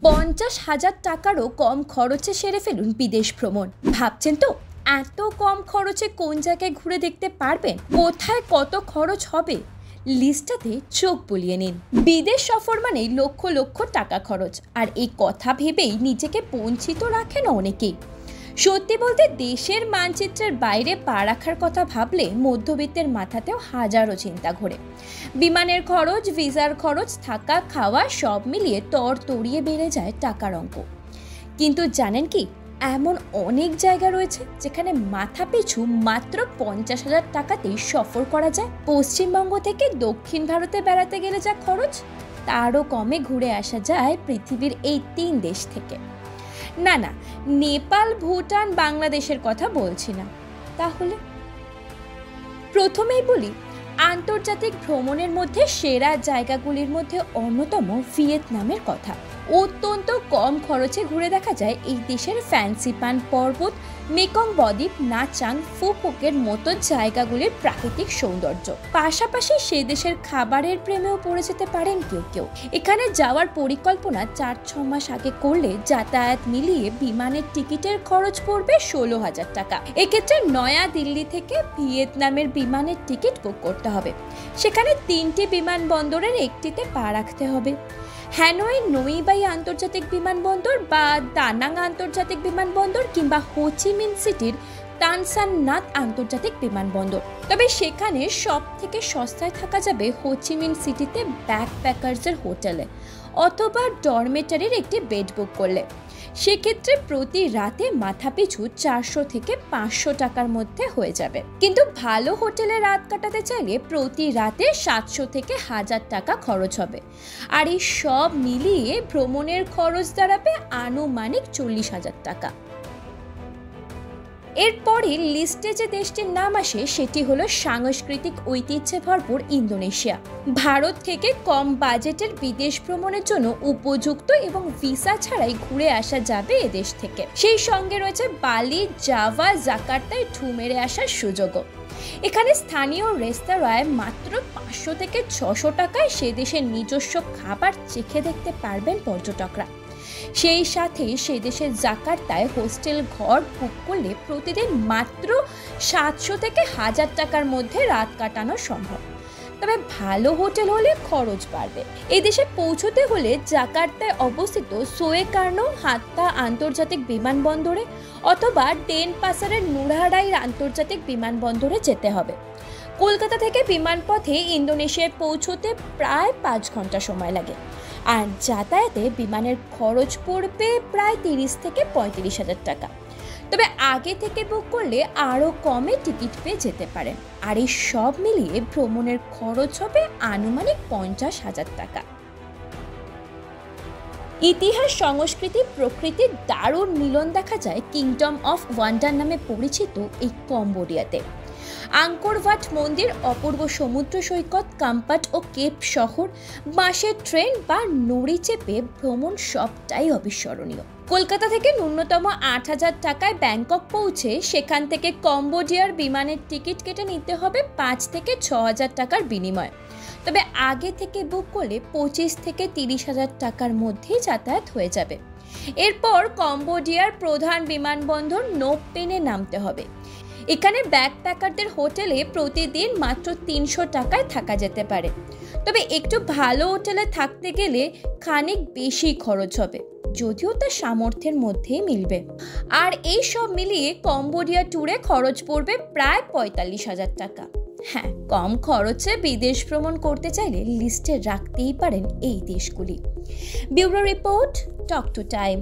50,000 টাকারও কম খরচে সেরে ফেলুন বিদেশ ভ্রমণ। ভাবছেন তো এত কম খরচে কোন জায়গায় ঘুরে দেখতে পারবেন, কোথায় কত খরচ হবে, লিস্টটাতে চোখ বুলিয়ে নিন। বিদেশ সফর মানেই লক্ষ লক্ষ টাকা খরচ, আর এই কথা ভেবেই নিজেকে বঞ্চিত রাখেন অনেকেই। সত্যি বলতে দেশের মানচিত্রের বাইরে পা রাখার কথা ভাবলে মধ্যবিত্তের মাথাতেও হাজারো চিন্তা ঘোরে। বিমানের খরচ, ভিসার খরচ, থাকা খাওয়া সব মিলিয়ে তড়িয়ে বেড়ে যায় টাকার অঙ্ক। কিন্তু জানেন কি, এমন অনেক জায়গা রয়েছে যেখানে মাথা পিছু মাত্র 50,000 টাকাতেই সফর করা যায়। পশ্চিমবঙ্গ থেকে দক্ষিণ ভারতে বেড়াতে গেলে যা খরচ, তারও কমে ঘুরে আসা যায় পৃথিবীর এই 3 দেশ থেকে। না, নেপাল, ভুটান, বাংলাদেশের কথা বলছি না। তাহলে প্রথমেই বলি, আন্তর্জাতিক ভ্রমণের মধ্যে সেরা জায়গাগুলির মধ্যে অন্যতম ভিয়েতনামের কথা। অত্যন্ত কম খরচে ঘুরে দেখা যায় এই দেশের ফ্যান্সিপান পর্বত, মেকং বদ্বীপ, নাচাং, ফুকুকের মতো জায়গাগুলির প্রাকৃতিক সৌন্দর্য। পাশাপাশি সে দেশের খাবারের প্রেমেও পড়ে যেতে পারেন কেউ। এখানে যাওয়ার পরিকল্পনা 4-6 মাস আগে করলে যাতায়াত মিলিয়ে বিমানের টিকিটের খরচ পড়বে 16,000 টাকা। এক্ষেত্রে নয়া দিল্লি থেকে ভিয়েতনামের বিমানের টিকিট বুক করতে হবে। সেখানে 3টি বিমানবন্দরের একটিতে পা রাখতে হবে। হ্যানয় নই বাই আন্তর্জাতিক বিমানবন্দর বা দানাং আন্তর্জাতিক বিমানবন্দর কিংবা হোচিমিন সিটির তান সান নাত আন্তর্জাতিক বিমানবন্দর। তবে সেখানে সব থেকে সস্তায় থাকা যাবে হোচিমিন সিটিতে ব্যাকপ্যাকার্সের হোটেলে অথবা ডরমেটারির একটি বেড বুক করলে। সেক্ষেত্রে প্রতি রাতে মাথাপিছু 400 থেকে 500 টাকার মধ্যে হয়ে যাবে। কিন্তু ভালো হোটেলে রাত কাটাতে চাইলে প্রতি রাতে 700 থেকে 1000 টাকা খরচ হবে। আর এই সব মিলিয়ে ভ্রমণের খরচ দাঁড়াবে আনুমানিক 40,000 টাকা। এরপরে লিস্টে যে দেশটির নাম আসে সেটি হলো সাংস্কৃতিক ঐতিহ্যে ভরপুর ইন্দোনেশিয়া। ভারত থেকে কম বাজেটের বিদেশ ভ্রমণের জন্য উপযুক্ত এবং ভিসা ছাড়াই ঘুরে আসা যাবে এদেশ থেকে। সেই সঙ্গে রয়েছে বালি, জাভা, জাকার্তায় ঢু মেরে আসার সুযোগও। এখানে স্থানীয় রেস্তোরাঁয় মাত্র 500 থেকে 600 টাকায় সে দেশের নিজস্ব খাবার চেখে দেখতে পারবেন পর্যটকরা। সেই সাথে সে দেশের জাকার্তায় হোস্টেল ঘর বুক করলে প্রতিদিন মাত্র 700 থেকে 1000 টাকার মধ্যে রাত কাটানো সম্ভব। তবে ভালো হোটেল হলে খরচ বাড়বে। এই দেশে পৌঁছতে হলে জাকার্তায় অবস্থিত সোয়েকার্নো হাত্তা আন্তর্জাতিক বিমানবন্দরে অথবা ডেনপাসারের নুরহাডাই আন্তর্জাতিক বিমানবন্দরে যেতে হবে। কলকাতা থেকে বিমানপথে ইন্দোনেশিয়ায় পৌঁছতে প্রায় 5 ঘন্টা সময় লাগে। আর যাতায়াতে বিমানের খরচ পড়বে প্রায় 30 থেকে 35,000 টাকা। তবে আগে থেকে বুক করলে আরও কমে টিকিট পেয়ে যেতে পারেন। আর এই সব মিলিয়ে ভ্রমণের খরচ হবে আনুমানিক 50,000 টাকা। ইতিহাস, সংস্কৃতি, প্রকৃতির দারুণ মিলন দেখা যায় কিংডম অফ ওয়ান্ডার নামে পরিচিত এই কম্বোডিয়াতে। আঙ্কর ওয়াট মন্দির, অপূর্ব সমুদ্র সৈকত, কাম্পাট ও কেপ শহর, বাসের ট্রেন বা নড়ি চেপে ভ্রমণ সবটাই অবিস্মরণীয়। কলকাতা থেকে ন্যূনতম 8,000 টাকায় ব্যাংকক পৌঁছে সেখান থেকে কম্বোডিয়ার বিমানের টিকিট কেটে নিতে হবে 5 থেকে 6,000 টাকার বিনিময়ে। তবে আগে থেকে বুক করলে 25 থেকে 30,000 টাকার মধ্যেই যাতায়াত হয়ে যাবে। এরপর কম্বোডিয়ার প্রধান বিমানবন্দর নোম পেনে নামতে হবে। এখানে ব্যাকপ্যাকারদের হোটেলে প্রতিদিন মাত্র 300 টাকায় থাকা যেতে পারে। তবে একটু ভালো হোটেলে থাকতে গেলে খানিক বেশি খরচ হবে, যদিও তা সামর্থ্যের মধ্যেই মিলবে। আর এই সব মিলিয়ে কম্বোডিয়া ট্যুরে খরচ পড়বে প্রায় 45,000 টাকা। হ্যাঁ, কম খরচে বিদেশ ভ্রমণ করতে চাইলে লিস্টে রাখতেই পারেন এই দেশগুলি। Bureau report, talk to time.